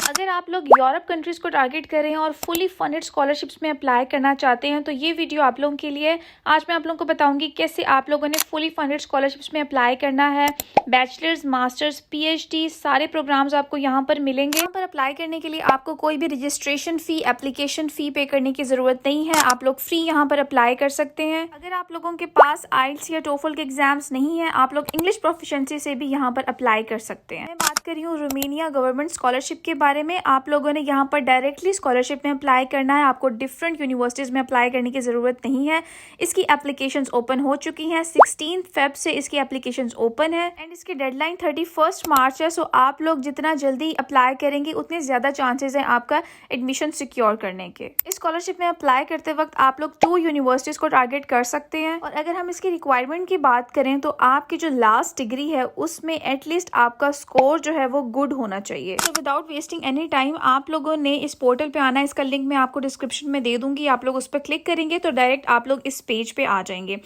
अगर आप लोग यूरोप कंट्रीज़ को टारगेट कर रहे हैं और फुली फंडेड स्कॉलरशिप्स में अप्लाई करना चाहते हैं तो ये वीडियो आप लोगों के लिए। आज मैं आप लोगों को बताऊंगी कैसे आप लोगों ने फुली फंडेड स्कॉलरशिप्स में अप्लाई करना है। बैचलर्स, मास्टर्स, पीएचडी सारे प्रोग्राम्स आपको यहाँ पर मिलेंगे। यहाँ पर अप्लाई करने के लिए आपको कोई भी रजिस्ट्रेशन फ़ी, एप्लीकेशन फ़ी पे करने की ज़रूरत नहीं है। आप लोग फ्री यहाँ पर अप्लाई कर सकते हैं। अगर आप लोगों के पास आइल्स या टोफल के एग्जाम्स नहीं है, आप लोग इंग्लिश प्रोफिशिएंसी से भी यहाँ पर अप्लाई कर सकते हैं। मैं बात कर रही हूँ रोमानिया गवर्नमेंट स्कॉलरशिप के बारे में। आप लोगों ने यहाँ पर डायरेक्टली स्कॉलरशिप में अप्लाई करना है। आपको डिफरेंट यूनिवर्सिटीज़ में अप्लाई करने की ज़रूरत नहीं है। इसकी एप्लीकेशंस ओपन हो चुकी हैं। 16 फेब से इसकी एप्लीकेशंस ओपन है एंड इसकी डेडलाइन 31 मार्च है। सो आप लोग जितना जल्दी अप्लाई करेंगे उतने ज़्यादा चांसेस हैं आपका एडमिशन सिक्योर करने के। इस स्कॉलरशिप में अप्लाई करते वक्त आप लोग 2 यूनिवर्सिटीज़ को टारगेट कर सकते हैं। और अगर हम इसकी रिक्वायरमेंट की बात करें तो आपकी जो लास्ट डिग्री है उसमें एटलीस्ट आपका स्कोर जो है वो गुड होना चाहिए। तो विदाउट वेस्टिंग एनी टाइम आप लोगों ने इस पोर्टल पे आना है। इसका लिंक मैं आपको डिस्क्रिप्शन में दे दूंगी। आप लोग उस पर क्लिक करेंगे तो डायरेक्ट आप लोग इस पेज पे आ जाएंगे।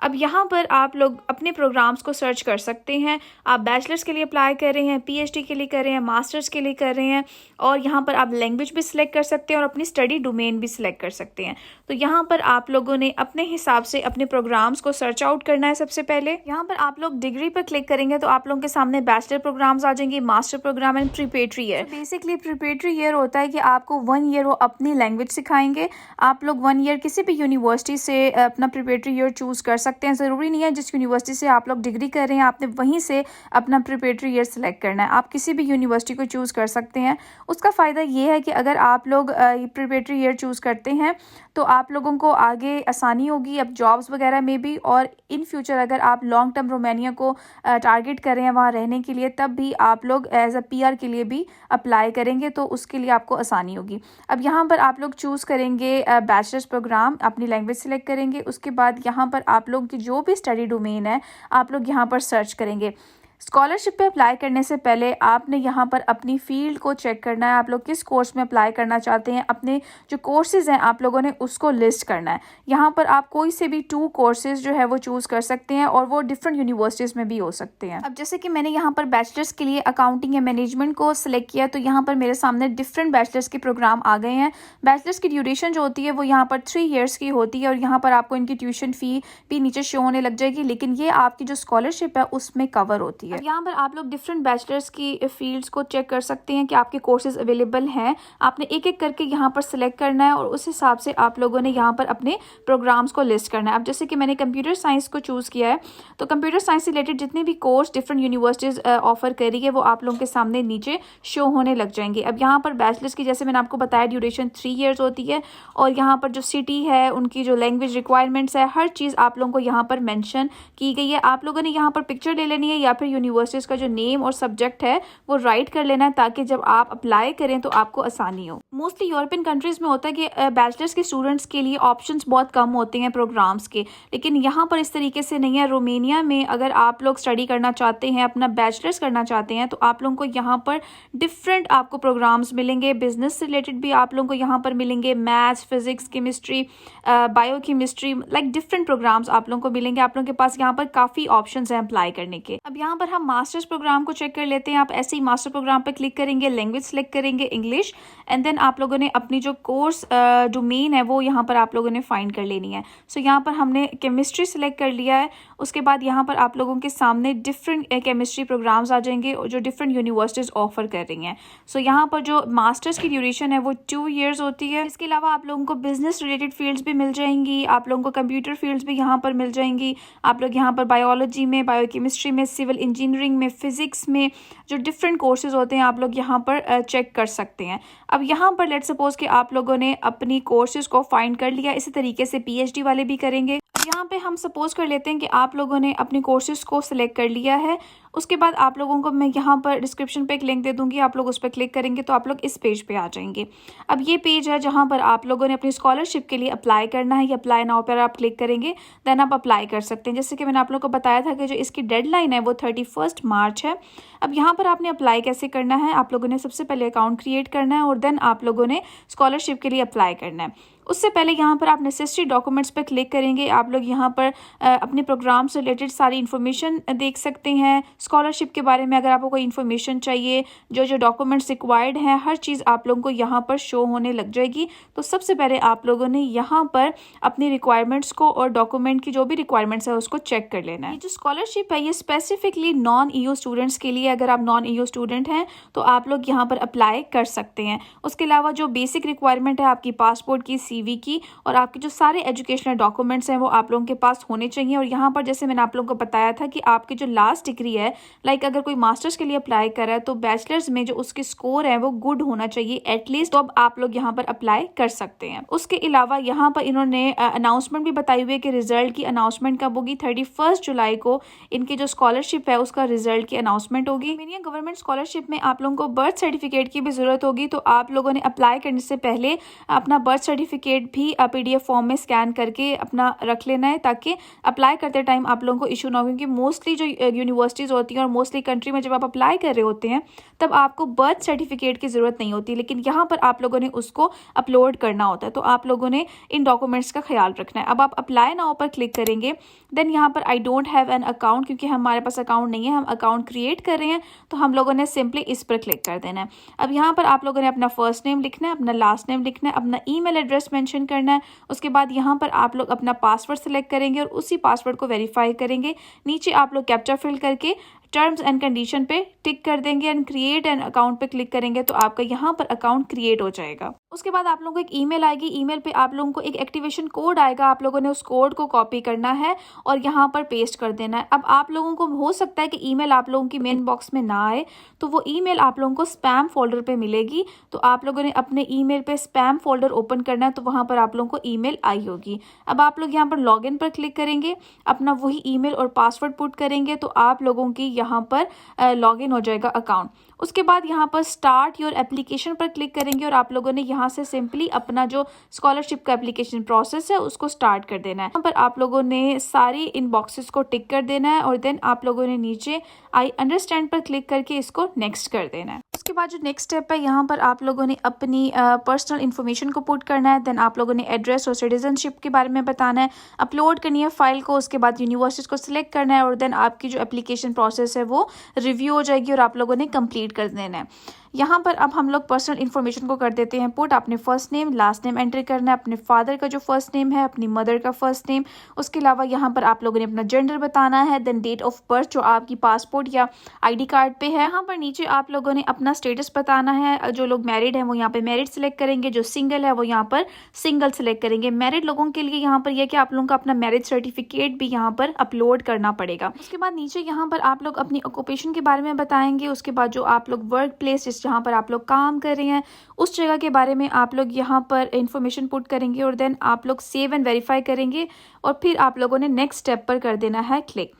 अब यहाँ पर आप लोग अपने प्रोग्राम्स को सर्च कर सकते हैं। आप बैचलर्स के लिए अप्लाई कर रहे हैं, पीएचडी के लिए कर रहे हैं, मास्टर्स के लिए कर रहे हैं और यहाँ पर आप लैंग्वेज भी सिलेक्ट कर सकते हैं और अपनी स्टडी डोमेन भी सिलेक्ट कर सकते हैं। तो यहाँ पर आप लोगों ने अपने हिसाब से अपने प्रोग्राम्स को सर्च आउट करना है। सबसे पहले यहाँ पर आप लोग डिग्री पर क्लिक करेंगे तो आप लोगों के सामने बैचलर प्रोग्राम्स आ जाएंगे, master programme and preparatory year. Basically preparatory year होता है कि आपको 1 ईयर वो अपनी लैंग्वेज सिखाएंगे। आप लोग 1 ईयर किसी भी यूनिवर्सिटी से अपना प्रिपरेटरी ईयर चूज कर सकते हैं। ज़रूरी नहीं है जिस यूनिवर्सिटी से आप लोग डिग्री कर रहे हैं आपने वहीं से अपना प्रिपरेटरी ईयर सेलेक्ट करना है। आप किसी भी यूनिवर्सिटी को चूज़ कर सकते हैं। उसका फ़ायदा ये है कि अगर आप लोग प्रिपरेटरी ईयर चूज़ करते हैं तो आप लोगों को आगे आसानी होगी अब जॉब्स वगैरह में भी। और इन फ्यूचर अगर आप लॉन्ग टर्म रोमानिया को टारगेट कर रहे हैं वहाँ रहने के लिए, तब भी आप लोग एज अ पीआर के लिए भी अप्लाई करेंगे तो उसके लिए आपको आसानी होगी। अब यहाँ पर आप लोग चूज़ करेंगे बैचलर्स प्रोग्राम, अपनी लैंग्वेज सेलेक्ट करेंगे। उसके बाद यहाँ पर आप लोग की जो भी स्टडी डोमेन है आप लोग यहाँ पर सर्च करेंगे। स्कॉलरशिप पे अप्लाई करने से पहले आपने यहाँ पर अपनी फील्ड को चेक करना है। आप लोग किस कोर्स में अप्लाई करना चाहते हैं, अपने जो कोर्सेज़ हैं आप लोगों ने उसको लिस्ट करना है। यहाँ पर आप कोई से भी 2 कोर्सेज़ जो है वो चूज़ कर सकते हैं और वो डिफरेंट यूनिवर्सिटीज़ में भी हो सकते हैं। अब जैसे कि मैंने यहाँ पर बैचलर्स के लिए अकाउंटिंग या मैनेजमेंट को सिलेक्ट किया तो यहाँ पर मेरे सामने डिफरेंट बैचलर्स के प्रोग्राम आ गए हैं। बैचलर्स की ड्यूरेशन जो होती है वो यहाँ पर 3 ईयर्स की होती है और यहाँ पर आपको इनकी ट्यूशन फ़ी भी नीचे शो होने लग जाएगी, लेकिन ये आपकी जो स्कॉलरशिप है उसमें कवर होती है। यहाँ पर आप लोग डिफरेंट बैचलर्स की फील्ड्स को चेक कर सकते हैं कि आपके कोर्सेज अवेलेबल हैं। आपने एक एक करके यहाँ पर सिलेक्ट करना है और उस हिसाब से आप लोगों ने यहाँ पर अपने प्रोग्राम्स को लिस्ट करना है। अब जैसे कि मैंने कंप्यूटर साइंस को चूज़ किया है तो कंप्यूटर साइंस से रिलेटेड जितने भी कोर्स डिफरेंट यूनिवर्सिटीज़ ऑफर कर रही है वो आप लोगों के सामने नीचे शो होने लग जाएंगे। अब यहाँ पर बैचलर्स की जैसे मैंने आपको बताया ड्यूरेशन 3 ईयर्स होती है और यहाँ पर जो सिटी है, उनकी जो लैंग्वेज रिक्वायरमेंट्स है, हर चीज़ आप लोगों को यहाँ पर मैंशन की गई है। आप लोगों ने यहाँ पर पिक्चर ले लेनी है या फिर यूनिवर्सिटीज़ का जो नेम और सब्जेक्ट है वो राइट कर लेना है ताकि जब आप अप्लाई करें तो आपको आसानी हो। मोस्टली यूरोपियन कंट्रीज़ में होता है कि बैचलर्स के स्टूडेंट्स के लिए ऑप्शंस बहुत कम होते हैं प्रोग्राम्स के, लेकिन यहाँ पर इस तरीके से नहीं है। रोमानिया में अगर आप लोग स्टडी करना चाहते हैं, अपना बैचलर्स करना चाहते हैं तो आप लोगों को यहाँ पर डिफरेंट आपको प्रोग्राम्स मिलेंगे। बिजनेस से रिलेटेड भी आप लोगों को यहाँ पर मिलेंगे, maths, physics, chemistry, biochemistry, like different programmes आप लोगों को मिलेंगे। आप लोगों के पास यहाँ पर काफ़ी ऑप्शंस हैं अप्लाई करने के। अब यहाँ पर हम मास्टर्स प्रोग्राम को चेक कर लेते हैं। आप ऐसे ही मास्टर प्रोग्राम पे क्लिक करेंगे, लैंग्वेज सेलेक्ट करेंगे इंग्लिश एंड देन आप लोगों ने अपनी जो कोर्स डोमेन है वो यहाँ पर आप लोगों ने फाइंड कर लेनी है। सो यहाँ पर हमने केमिस्ट्री सेलेक्ट कर लिया है। उसके बाद यहाँ पर आप लोगों के सामने डिफरेंट केमिस्ट्री प्रोग्राम्स आ जाएंगे जो डिफरेंट यूनिवर्सिटीज़ ऑफर कर रही हैं। सो यहाँ पर जो मास्टर्स की ड्यूरेशन है वो 2 ईयर्स होती है। इसके अलावा आप लोगों को बिजनेस रिलेटेड फील्ड्स भी मिल जाएंगी, आप लोगों को कंप्यूटर फील्ड्स भी यहाँ पर मिल जाएंगी। आप लोग यहाँ पर बायोलॉजी में, बायोकेमिस्ट्री में, सिविल इंजीनियरिंग में, फिजिक्स में जो डिफरेंट कोर्सेज होते हैं आप लोग यहाँ पर चेक कर सकते हैं। अब यहाँ पर लेट्स सपोज कि आप लोगों ने अपनी कोर्सेज को फाइंड कर लिया। इसी तरीके से पीएचडी वाले भी करेंगे। यहाँ पे हम सपोज कर लेते हैं कि आप लोगों ने अपनी कोर्सेज को सिलेक्ट कर लिया है। उसके बाद आप लोगों को मैं यहाँ पर डिस्क्रिप्शन पे एक लिंक दे दूँगी, आप लोग उस पर क्लिक करेंगे तो आप लोग इस पेज पे आ जाएंगे। अब ये पेज है जहाँ पर आप लोगों ने अपनी स्कॉलरशिप के लिए अप्लाई करना है। ये अप्लाई नाउ पर आप क्लिक करेंगे देन आप अप्लाई कर सकते हैं। जैसे कि मैंने आप लोगों को बताया था कि जो इसकी डेडलाइन है वो 31 मार्च है। अब यहाँ पर आपने अप्लाई कैसे करना है, आप लोगों ने सबसे पहले अकाउंट क्रिएट करना है और देन आप लोगों ने स्कॉलरशिप के लिए अप्लाई करना है। उससे पहले यहाँ पर आप नेसेसरी डॉक्यूमेंट्स पर क्लिक करेंगे। आप लोग यहाँ पर अपने प्रोग्राम से रिलेटेड सारी इन्फॉर्मेशन देख सकते हैं। स्कॉलरशिप के बारे में अगर आपको कोई इन्फॉर्मेशन चाहिए, जो जो डॉक्यूमेंट्स रिक्वायर्ड हैं, हर चीज़ आप लोगों को यहाँ पर शो होने लग जाएगी। तो सबसे पहले आप लोगों ने यहाँ पर अपनी रिक्वायरमेंट्स को और डॉक्यूमेंट की जो भी रिक्वायरमेंट्स है उसको चेक कर लेना है। ये जो स्कॉलरशिप है ये स्पेसिफिकली नॉन EU स्टूडेंट्स के लिए। अगर आप नॉन EU स्टूडेंट हैं तो आप लोग यहाँ पर अप्लाई कर सकते हैं। उसके अलावा जो बेसिक रिक्वायरमेंट है आपकी पासपोर्ट की, CV की और आपके जो सारे एजुकेशनल डॉक्यूमेंट्स हैं वो आप लोगों के पास होने चाहिए। और यहाँ पर जैसे मैंने आप लोगों को बताया था कि आपकी जो लास्ट डिग्री है, लाइक अगर कोई मास्टर्स के लिए अप्लाई कर रहा है तो बैचलर्स में जो उसके स्कोर है वो गुड होना चाहिए एटलीस्ट, तो अब आप लोग यहाँ पर अप्लाई कर सकते हैं। उसके अलावा यहाँ पर इन्होंने अनाउंसमेंट भी बताई हुई है कि रिजल्ट की अनाउंसमेंट कब होगी। 31 जुलाई को इनकी जो स्कॉलरशिप है उसका रिजल्ट की अनाउंसमेंट होगी। इंडियन गवर्नमेंट स्कॉलरशिप में आप लोगों को बर्थ सर्टिफिकेट की भी जरूरत होगी, तो आप लोगों ने अप्लाई करने से पहले अपना बर्थ सर्टिफिकेट भी PDF फॉर्म में स्कैन करके अपना रख लेना है, ताकि अप्लाई करते टाइम आप लोगों को इशू ना हो। क्योंकि मोस्टली जो यूनिवर्सिटीज़ होती हैं और मोस्टली कंट्री में जब आप अप्लाई कर रहे होते हैं तब आपको बर्थ सर्टिफिकेट की ज़रूरत नहीं होती, लेकिन यहाँ पर आप लोगों ने उसको अपलोड करना होता है। तो आप लोगों ने इन डॉक्यूमेंट्स का ख्याल रखना है। अब आप अप्लाई नाउ पर क्लिक करेंगे, देन यहाँ पर I don't have an account, क्योंकि हमारे पास अकाउंट नहीं है, हम अकाउंट क्रिएट कर रहे हैं, तो हम लोगों ने सिंपली इस पर क्लिक कर देना है। अब यहाँ पर आप लोगों ने अपना फर्स्ट नेम लिखना है, अपना लास्ट नेम लिखना है, अपना ईमेल एड्रेस मेंशन करना है। उसके बाद यहाँ पर आप लोग अपना पासवर्ड सेलेक्ट करेंगे और उसी पासवर्ड को वेरीफाई करेंगे। नीचे आप लोग कैप्चा फिल करके टर्म्स एंड कंडीशन पे टिक कर देंगे एंड क्रिएट एन अकाउंट पे क्लिक करेंगे तो आपका यहाँ पर अकाउंट क्रिएट हो जाएगा। उसके बाद आप लोगों को एक ईमेल आएगी, ईमेल पे आप लोगों को एक एक्टिवेशन कोड आएगा। आप लोगों ने उस कोड को कॉपी करना है और यहाँ पर पेस्ट कर देना है। अब आप लोगों को हो सकता है कि ईमेल आप लोगों की मेन बॉक्स में ना आए, तो वो ईमेल आप लोगों को स्पैम फोल्डर पे मिलेगी। तो आप लोगों ने अपने ईमेल पे स्पैम फोल्डर ओपन करना है, तो वहाँ पर आप लोगों को ईमेल आई होगी। अब आप लोग यहाँ पर लॉगिन पर क्लिक करेंगे, अपना वही ईमेल और पासवर्ड पुट करेंगे तो आप लोगों की यहाँ पर लॉगिन हो जाएगा अकाउंट। उसके बाद यहाँ पर स्टार्ट योर एप्लीकेशन पर क्लिक करेंगे और आप लोगों ने यहाँ से सिंपली अपना जो स्कॉलरशिप का एप्लीकेशन प्रोसेस है उसको स्टार्ट कर देना है। यहाँ पर आप लोगों ने सारी इन बॉक्सेस को टिक कर देना है और देन आप लोगों ने नीचे आई अंडरस्टैंड पर क्लिक करके इसको नेक्स्ट कर देना है। उसके बाद जो नेक्स्ट स्टेप है, यहाँ पर आप लोगों ने अपनी पर्सनल इन्फॉर्मेशन को पुट करना है। देन आप लोगों ने एड्रेस और सिटीजनशिप के बारे में बताना है, अपलोड करनी है फाइल को। उसके बाद यूनिवर्सिटीज़ को सिलेक्ट करना है और देन आपकी जो एप्लीकेशन प्रोसेस है वो रिव्यू हो जाएगी और आप लोगों ने कंप्लीट कर देना है। यहाँ पर अब हम लोग पर्सनल इन्फॉर्मेशन को कर देते हैं पुट। अपने first name last name enter करना है, अपने फादर का जो फर्स्ट नेम है, अपनी मदर का फर्स्ट नेम। उसके अलावा यहाँ पर आप लोगों ने अपना जेंडर बताना है, देन डेट ऑफ बर्थ जो आपकी पासपोर्ट या ID कार्ड पे है। यहाँ पर नीचे आप लोगों ने अपना स्टेटस बताना है। जो लोग मैरिड हैं वो यहाँ पे मैरिड सेलेक्ट करेंगे, जो सिंगल है वो यहाँ पर सिंगल सेलेक्ट करेंगे। मैरिड लोगों के लिए यहाँ पर यह कि आप लोगों का अपना मैरिज सर्टिफिकेट भी यहाँ पर अपलोड करना पड़ेगा। उसके बाद नीचे यहाँ पर आप लोग अपनी ऑक्यूपेशन के बारे में बताएंगे। उसके बाद जो आप लोग वर्क प्लेस जहाँ पर आप लोग काम कर रहे हैं उस जगह के बारे में आप लोग यहाँ पर इंफॉर्मेशन पुट करेंगे और देन आप लोग सेव एंड वेरीफाई करेंगे और फिर आप लोगों ने नेक्स्ट स्टेप पर कर देना है क्लिक।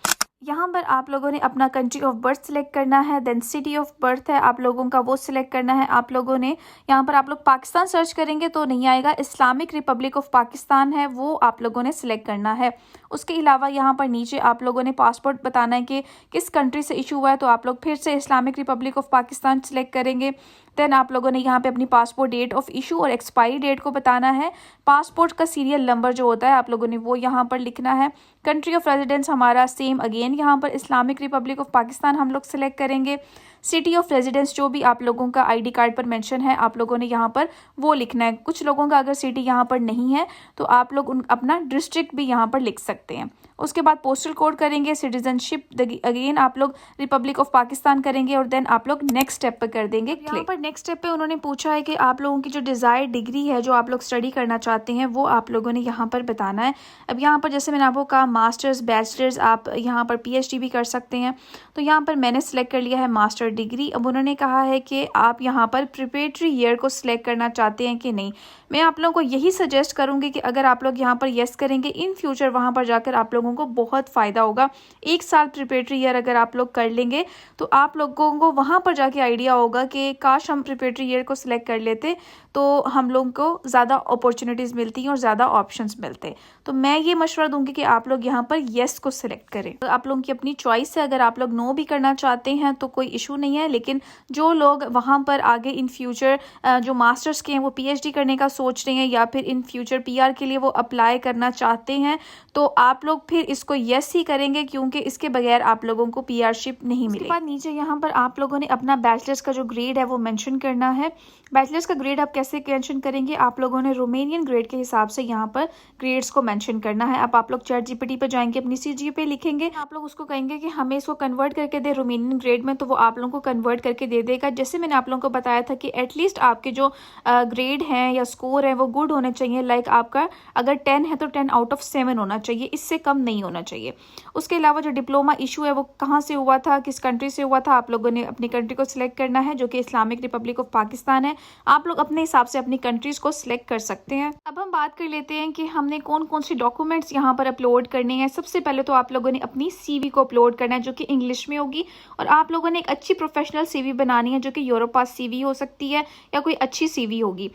यहाँ पर आप लोगों ने अपना कंट्री ऑफ बर्थ सिलेक्ट करना है, देन सिटी ऑफ बर्थ है आप लोगों का वो सिलेक्ट करना है। आप लोगों ने यहाँ पर आप लोग पाकिस्तान सर्च करेंगे तो नहीं आएगा, इस्लामिक रिपब्लिक ऑफ पाकिस्तान है वो आप लोगों ने सिलेक्ट करना है। उसके अलावा यहाँ पर नीचे आप लोगों ने पासपोर्ट बताना है कि किस कंट्री से इशू हुआ है, तो आप लोग फिर से Islamic Republic of Pakistan select करेंगे। देन आप लोगों ने यहाँ पे अपनी पासपोर्ट डेट ऑफ इशू और एक्सपायरी डेट को बताना है। पासपोर्ट का सीरियल नंबर जो होता है आप लोगों ने वो यहाँ पर लिखना है। कंट्री ऑफ रेजिडेंस हमारा सेम अगेन यहाँ पर इस्लामिक रिपब्लिक ऑफ पाकिस्तान हम लोग सिलेक्ट करेंगे। सिटी ऑफ रेजिडेंस जो भी आप लोगों का ID कार्ड पर मेंशन है आप लोगों ने यहाँ पर वो लिखना है। कुछ लोगों का अगर सिटी यहाँ पर नहीं है तो आप लोग अपना डिस्ट्रिक्ट भी यहाँ पर लिख सकते हैं। उसके बाद पोस्टल कोड करेंगे, सिटीजनशिप अगेन आप लोग रिपब्लिक ऑफ पाकिस्तान करेंगे और देन आप लोग नेक्स्ट स्टेप पर कर देंगे क्लिक। यहाँ पर नेक्स्ट स्टेप पे उन्होंने पूछा है कि आप लोगों की जो डिज़ायर्ड डिग्री है जो आप लोग स्टडी करना चाहते हैं वो आप लोगों ने यहाँ पर बताना है। अब यहाँ पर जैसे मैंने आपको कहा मास्टर्स बैचलर्स आप यहाँ पर PhD भी कर सकते हैं, तो यहाँ पर मैंने सेलेक्ट कर लिया है मास्टर डिग्री। अब उन्होंने कहा है कि आप यहाँ पर प्रिपरेटरी ईयर को सिलेक्ट करना चाहते हैं कि नहीं। मैं आप लोगों को यही सजेस्ट करूँगी कि अगर आप लोग यहाँ पर येस करेंगे इन फ्यूचर वहाँ पर जाकर आप लोगों लोगों को बहुत फ़ायदा होगा। 1 साल प्रिपरेटरी ईयर अगर आप लोग कर लेंगे तो आप लोगों को वहाँ पर जाके आइडिया होगा कि काश हम प्रिपरेटरी ईयर को सिलेक्ट कर लेते तो हम लोगों को ज़्यादा अपॉर्चुनिटीज़ मिलती हैं और ज़्यादा ऑप्शंस मिलते। तो मैं ये मशवरा दूंगी कि आप लोग यहाँ पर येस को सिलेक्ट करें। तो आप लोगों की अपनी चॉइस है, अगर आप लोग नो भी करना चाहते हैं तो कोई इशू नहीं है, लेकिन जो लोग वहाँ पर आगे इन फ्यूचर जो मास्टर्स के हैं वो पीएचडी करने का सोच रहे हैं या फिर इन फ्यूचर पीआर के लिए वो अप्लाई करना चाहते हैं तो आप लोग फिर इसको येस ही करेंगे, क्योंकि इसके बगैर आप लोगों को पीआरशिप नहीं मिलेगी। उसके बाद नीचे यहाँ पर आप लोगों ने अपना बैचलर्स का जो ग्रेड है वो मेंशन करना है। बैचलर्स का ग्रेड आप कैसे मेंशन करेंगे, आप लोगों ने रोमेनियन ग्रेड के हिसाब से यहाँ पर ग्रेड्स को मेंशन करना है। अब आप लोग चैट जीपीटी पे जाएंगे, अपनी सीजीपीए लिखेंगे, आप लोग उसको कहेंगे कि हमें इसको कन्वर्ट करके दे रोमेनियन ग्रेड में, तो वो आप लोगों को कन्वर्ट करके दे देगा। जैसे मैंने आप लोगों को बताया था कि एटलीस्ट आपके जो ग्रेड हैं या स्कोर है वो गुड होने चाहिए। लाइक आपका अगर 10 है तो 10 आउट ऑफ 7 होना चाहिए, इससे कम नहीं होना चाहिए। उसके अलावा जो डिप्लोमा इशू है वो कहाँ से हुआ था, किस कंट्री से हुआ था, आप लोगों ने अपनी कंट्री को सिलेक्ट करना है, जो कि इस्लामिक रिपब्लिक ऑफ पाकिस्तान है। आप लोग अपने हिसाब से अपनी कंट्रीज को सिलेक्ट कर सकते हैं। अब हम बात कर लेते हैं कि हमने कौन कौन से डॉक्यूमेंट्स यहाँ पर अपलोड करने हैं। सबसे पहले तो आप लोगों ने अपनी सीवी को अपलोड करना है, जो कि इंग्लिश में होगी, और आप लोगों ने एक अच्छी प्रोफेशनल सीवी बनानी है, जो कि यूरोपास सीवी हो सकती है या कोई अच्छी सीवी होगी।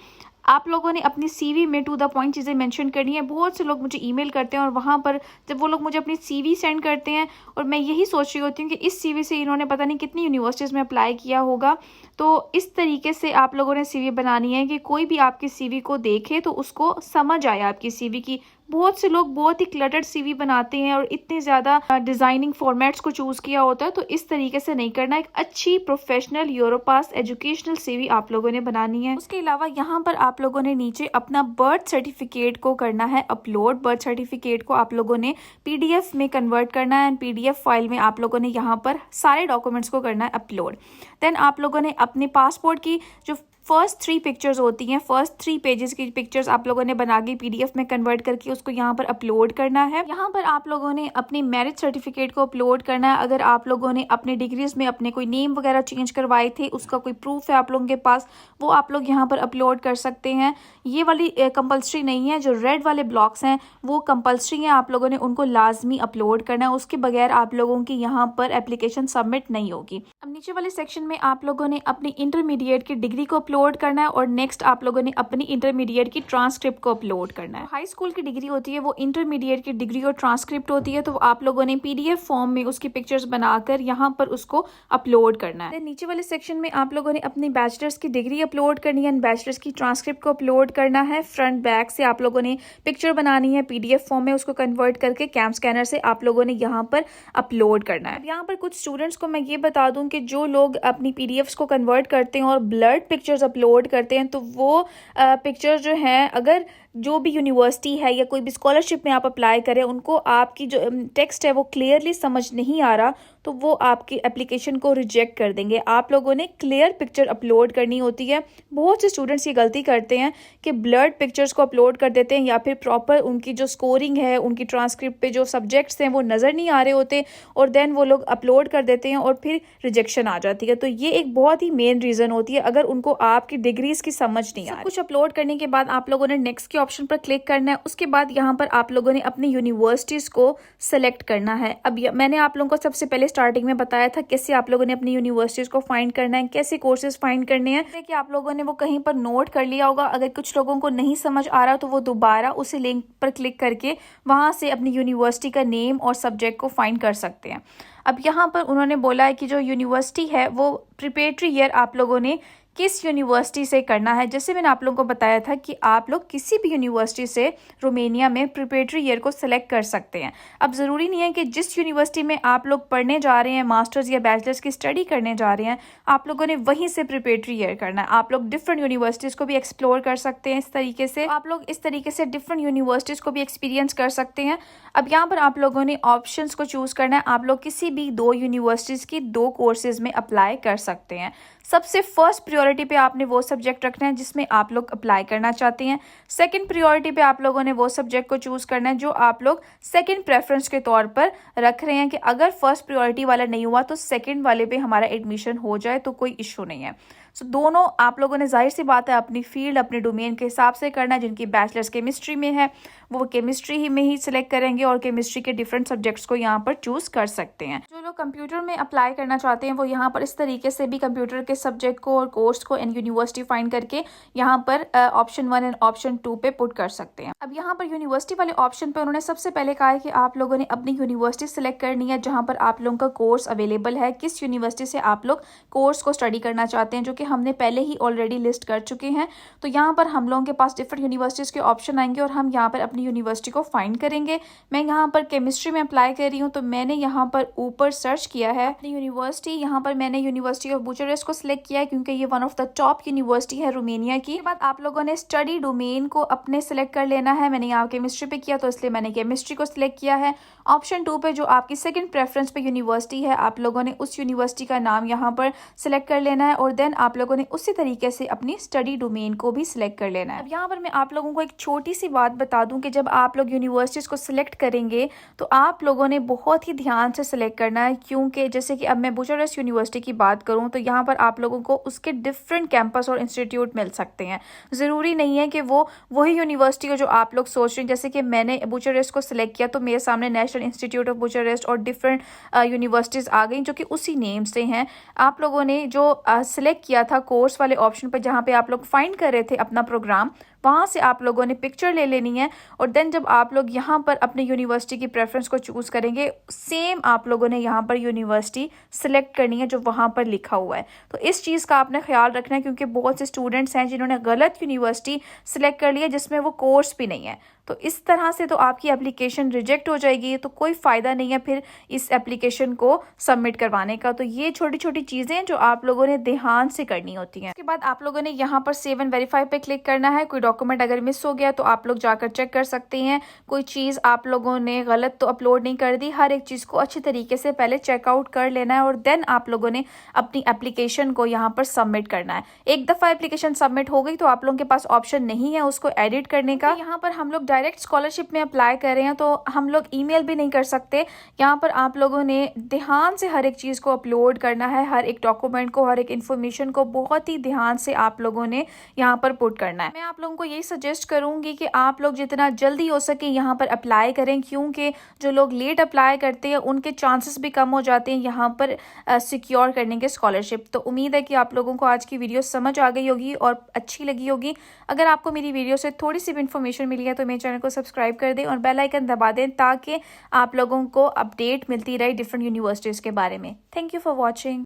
आप लोगों ने अपनी सीवी में टू द पॉइंट चीज़ें मेंशन करनी है। बहुत से लोग मुझे ईमेल करते हैं और वहाँ पर जब वो लोग मुझे अपनी सीवी सेंड करते हैं और मैं यही सोच रही होती हूँ कि इस सीवी से इन्होंने पता नहीं कितनी यूनिवर्सिटीज़ में अप्लाई किया होगा। तो इस तरीके से आप लोगों ने सीवी बनानी है कि कोई भी आपकी सीवी को देखे तो उसको समझ आए आपकी सीवी की। बहुत से लोग बहुत ही क्लटर्ड सीवी बनाते हैं और इतने ज़्यादा डिज़ाइनिंग फॉर्मेट्स को चूज़ किया होता है, तो इस तरीके से नहीं करना। एक अच्छी प्रोफेशनल यूरोपास एजुकेशनल सीवी आप लोगों ने बनानी है। उसके अलावा यहाँ पर आप लोगों ने नीचे अपना बर्थ सर्टिफिकेट को करना है अपलोड। बर्थ सर्टिफिकेट को आप लोगों ने पीडीएफ में कन्वर्ट करना है एंड पीडीएफ फाइल में आप लोगों ने यहाँ पर सारे डॉक्यूमेंट्स को करना है अपलोड। देन आप लोगों ने अपने पासपोर्ट की जो फर्स्ट 3 पिक्चर्स होती हैं, फर्स्ट 3 पेजेस की पिक्चर्स आप लोगों ने बना के पीडीएफ में कन्वर्ट करके उसको यहाँ पर अपलोड करना है। यहाँ पर आप लोगों ने अपने मैरिज सर्टिफिकेट को अपलोड करना है। अगर आप लोगों ने अपने डिग्रीज में अपने कोई नेम वगैरह चेंज करवाए थे, उसका कोई प्रूफ है आप लोगों के पास, वो आप लोग यहाँ पर अपलोड कर सकते हैं। ये वाली कंपल्सरी नहीं है, जो रेड वाले ब्लॉक्स हैं वो कंपल्सरी हैं, आप लोगों ने उनको लाजमी अपलोड करना है। उसके बगैर आप लोगों की यहाँ पर एप्लीकेशन सबमिट नहीं होगी। अब नीचे वाले सेक्शन में आप लोगों ने अपनी इंटरमीडिएट की डिग्री को अपलोड करना है और नेक्स्ट आप लोगों ने अपनी इंटरमीडिएट की ट्रांसक्रिप्ट को अपलोड करना है। हाई स्कूल की डिग्री होती है वो इंटरमीडिएट की डिग्री और ट्रांसक्रिप्ट होती है, तो आप लोगों ने पीडीएफ फॉर्म में उसकी पिक्चर्स बनाकर यहाँ पर उसको अपलोड करना है। नीचे वाले सेक्शन में आप लोगों ने अपनी बैचलर्स की डिग्री अपलोड करनी है, बैचलर्स की ट्रांसक्रिप्ट को अपलोड करना है। फ्रंट बैक से आप लोगों ने पिक्चर बनानी है पीडीएफ फॉर्म में, उसको कन्वर्ट करके कैम स्कैनर से आप लोगों ने यहाँ पर अपलोड करना है। यहाँ पर कुछ स्टूडेंट्स को मैं ये बता दूं कि जो लोग अपनी पीडीएफ्स को कन्वर्ट करते हैं और ब्लर्ड पिक्चर्स अपलोड करते हैं, तो वो पिक्चर जो हैं, अगर जो भी यूनिवर्सिटी है या कोई भी स्कॉलरशिप में आप अप्लाई करें, उनको आपकी जो टेक्स्ट है वो क्लियरली समझ नहीं आ रहा, तो वो आपकी एप्लीकेशन को रिजेक्ट कर देंगे। आप लोगों ने क्लियर पिक्चर अपलोड करनी होती है। बहुत से स्टूडेंट्स ये गलती करते हैं कि ब्लर्ड पिक्चर्स को अपलोड कर देते हैं या फिर प्रॉपर उनकी जो स्कोरिंग है, उनकी ट्रांसक्रिप्ट पे जो सब्जेक्ट्स हैं वो नज़र नहीं आ रहे होते और देन वो लोग अपलोड कर देते हैं और फिर रिजेक्शन आ जाती है। तो ये एक बहुत ही मेन रीज़न होती है, अगर उनको आपकी डिग्रीज की समझ नहीं आ रही। कुछ अपलोड करने के बाद आप लोगों ने नेक्स्ट के ऑप्शन पर क्लिक करना है। उसके बाद यहाँ पर आप लोगों ने अपनी यूनिवर्सिटीज़ को सेलेक्ट करना है। अब मैंने आप लोगों को सबसे पहले स्टार्टिंग में बताया था कैसे आप लोगों ने अपनी यूनिवर्सिटीज़ को फाइंड करना है, कैसे कोर्सेज फाइंड करने हैं, कि आप लोगों ने वो कहीं पर नोट कर लिया होगा। अगर कुछ लोगों को नहीं समझ आ रहा तो वो दोबारा उसी लिंक पर क्लिक करके वहाँ से अपनी यूनिवर्सिटी का नेम और सब्जेक्ट को फाइंड कर सकते हैं। अब यहाँ पर उन्होंने बोला है कि जो यूनिवर्सिटी है वो प्रिपरेटरी ईयर आप लोगों ने किस यूनिवर्सिटी से करना है। जैसे मैंने आप लोगों को बताया था कि आप लोग किसी भी यूनिवर्सिटी से रोमेनिया में प्रिपरेटरी ईयर को सिलेक्ट कर सकते हैं। अब ज़रूरी नहीं है कि जिस यूनिवर्सिटी में आप लोग पढ़ने जा रहे हैं, मास्टर्स या बैचलर्स की स्टडी करने जा रहे हैं, आप लोगों ने वहीं से प्रिपरेटरी ईयर करना है। आप लोग डिफरेंट यूनिवर्सिटीज़ को भी एक्सप्लोर कर सकते हैं। इस तरीके से आप लोग इस तरीके से डिफरेंट यूनिवर्सिटीज़ को भी एक्सपीरियंस कर सकते हैं। अब यहाँ पर आप लोगों ने ऑप्शंस को चूज़ करना है। आप लोग किसी भी 2 यूनिवर्सिटीज़ की 2 कोर्सेज में अप्लाई कर सकते हैं। सबसे फर्स्ट प्रायोरिटी पे आपने वो सब्जेक्ट रखना है जिसमें आप लोग अप्लाई करना चाहते हैं। सेकंड प्रायोरिटी पे आप लोगों ने वो सब्जेक्ट को चूज़ करना है जो आप लोग सेकंड प्रेफरेंस के तौर पर रख रहे हैं, कि अगर फर्स्ट प्रायोरिटी वाला नहीं हुआ तो सेकंड वाले पे हमारा एडमिशन हो जाए तो कोई इशू नहीं है। सो दोनों आप लोगों ने जाहिर सी बात है अपनी फील्ड अपने डोमेन के हिसाब से करना है। जिनकी बैचलर्स केमिस्ट्री में है वो केमिस्ट्री ही में ही सिलेक्ट करेंगे और केमिस्ट्री के डिफरेंट सब्जेक्ट्स को यहाँ पर चूज कर सकते हैं। जो लोग कंप्यूटर में अप्लाई करना चाहते हैं वो यहाँ पर इस तरीके से भी कंप्यूटर के सब्जेक्ट को और कोर्स को एंड यूनिवर्सिटी फाइंड करके यहाँ पर ऑप्शन 1 एंड ऑप्शन 2 पे पुट कर सकते हैं। अब यहाँ पर यूनिवर्सिटी वाले ऑप्शन पे उन्होंने सबसे पहले कहा है कि आप लोगों ने अपनी यूनिवर्सिटी सिलेक्ट करनी है जहाँ पर आप लोगों का कोर्स अवेलेबल है, किस यूनिवर्सिटी से आप लोग कोर्स को स्टडी करना चाहते हैं, जो कि हमने पहले ही ऑलरेडी लिस्ट कर चुके हैं। तो यहाँ पर हम लोगों के पास डिफरेंट यूनिवर्सिटीज़ के ऑप्शन आएंगे और हम यहाँ पर अपनी यूनिवर्सिटी को फाइंड करेंगे। मैं यहाँ पर केमिस्ट्री में अप्लाई कर रही हूँ तो मैंने यहाँ पर ऊपर सर्च किया है अपनी यूनिवर्सिटी। यहाँ पर मैंने यूनिवर्सिटी ऑफ बुचारेस्ट को सिलेक्ट किया है क्योंकि ये one of the top university है रोमानिया की। बाद आप लोगों ने स्टडी डोमेन को अपने सिलेक्ट कर लेना है। मैंने यहाँ केमिस्ट्री पे किया तो इसलिए मैंने केमिस्ट्री को सिलेक्ट किया है। ऑप्शन 2 पे जो आपकी सेकंड प्रेफरेंस पे यूनिवर्सिटी है आप लोगों ने उस यूनिवर्सिटी का नाम यहाँ पर सिलेक्ट कर लेना है और देन आप लोगों ने उसी तरीके से अपनी स्टडी डोमेन को भी सिलेक्ट कर लेना है। अब यहाँ पर मैं आप लोगों को एक छोटी सी बात बता दूं कि जब आप लोग यूनिवर्सिटीज़ को सिलेक्ट करेंगे तो आप लोगों ने बहुत ही ध्यान से सिलेक्ट करना है, क्योंकि जैसे कि अब मैं बुचारेस्ट यूनिवर्सिटी की बात करूँ तो यहाँ पर आप लोगों को उसके डिफरेंट कैंपस और इंस्टीट्यूट मिल सकते हैं। ज़रूरी नहीं है कि वो वही यूनिवर्सिटी हो जो आप लोग सोच रहे हैं। जैसे कि मैंने बुचारेस्ट को सिलेक्ट किया तो मेरे सामने नेशनल इंस्टीट्यूट ऑफ बुचारेस्ट और डिफरेंट यूनिवर्सिटीज़ आ गई जो कि उसी नेम से हैं। आप लोगों ने जो सिलेक्ट किया था कोर्स वाले ऑप्शन पर जहाँ पे आप लोग फाइंड कर रहे थे अपना प्रोग्राम, वहाँ से आप लोगों ने पिक्चर ले लेनी है और देन जब आप लोग यहाँ पर अपने यूनिवर्सिटी की प्रेफरेंस को चूज़ करेंगे सेम आप लोगों ने यहाँ पर यूनिवर्सिटी सिलेक्ट करनी है जो वहाँ पर लिखा हुआ है। तो इस चीज़ का आपने ख्याल रखना है क्योंकि बहुत से स्टूडेंट्स हैं जिन्होंने गलत यूनिवर्सिटी सिलेक्ट कर लिया जिसमें वो कोर्स भी नहीं है। तो इस तरह से तो आपकी एप्लीकेशन रिजेक्ट हो जाएगी, तो कोई फ़ायदा नहीं है फिर इस एप्लीकेशन को सबमिट करवाने का। तो ये छोटी छोटी चीज़ें जो आप लोगों ने ध्यान से करनी होती हैं। उसके बाद आप लोगों ने यहाँ पर सेव एंड वेरीफाई पे क्लिक करना है। कोई डॉक्यूमेंट अगर मिस हो गया तो आप लोग जाकर चेक कर सकते हैं। कोई चीज़ आप लोगों ने गलत तो अपलोड नहीं कर दी, हर एक चीज़ को अच्छी तरीके से पहले चेकआउट कर लेना है और देन आप लोगों ने अपनी एप्लीकेशन को यहाँ पर सबमिट करना है। एक दफ़ा एप्लीकेशन सबमिट हो गई तो आप लोगों के पास ऑप्शन नहीं है उसको एडिट करने का। यहाँ पर हम लोग डायरेक्ट स्कॉलरशिप में अप्लाई कर रहे हैं तो हम लोग ईमेल भी नहीं कर सकते। यहाँ पर आप लोगों ने ध्यान से हर एक चीज़ को अपलोड करना है, हर एक डॉक्यूमेंट को, हर एक इन्फॉर्मेशन को बहुत ही ध्यान से आप लोगों ने यहाँ पर पुट करना है। मैं आप लोगों को यही सजेस्ट करूँगी कि आप लोग जितना जल्दी हो सके यहाँ पर अप्लाई करें, क्योंकि जो लोग लेट अप्लाई करते हैं उनके चांसेस भी कम हो जाते हैं यहाँ पर सिक्योर करने के स्कॉलरशिप। तो उम्मीद है कि आप लोगों को आज की वीडियो समझ आ गई होगी और अच्छी लगी होगी। अगर आपको मेरी वीडियो से थोड़ी सी भी इन्फॉर्मेशन मिली है तो मेरे चैनल को सब्सक्राइब कर दें और बेल आइकन दबा दें ताकि आप लोगों को अपडेट मिलती रहे डिफरेंट यूनिवर्सिटीज़ के बारे में। Thank you for watching.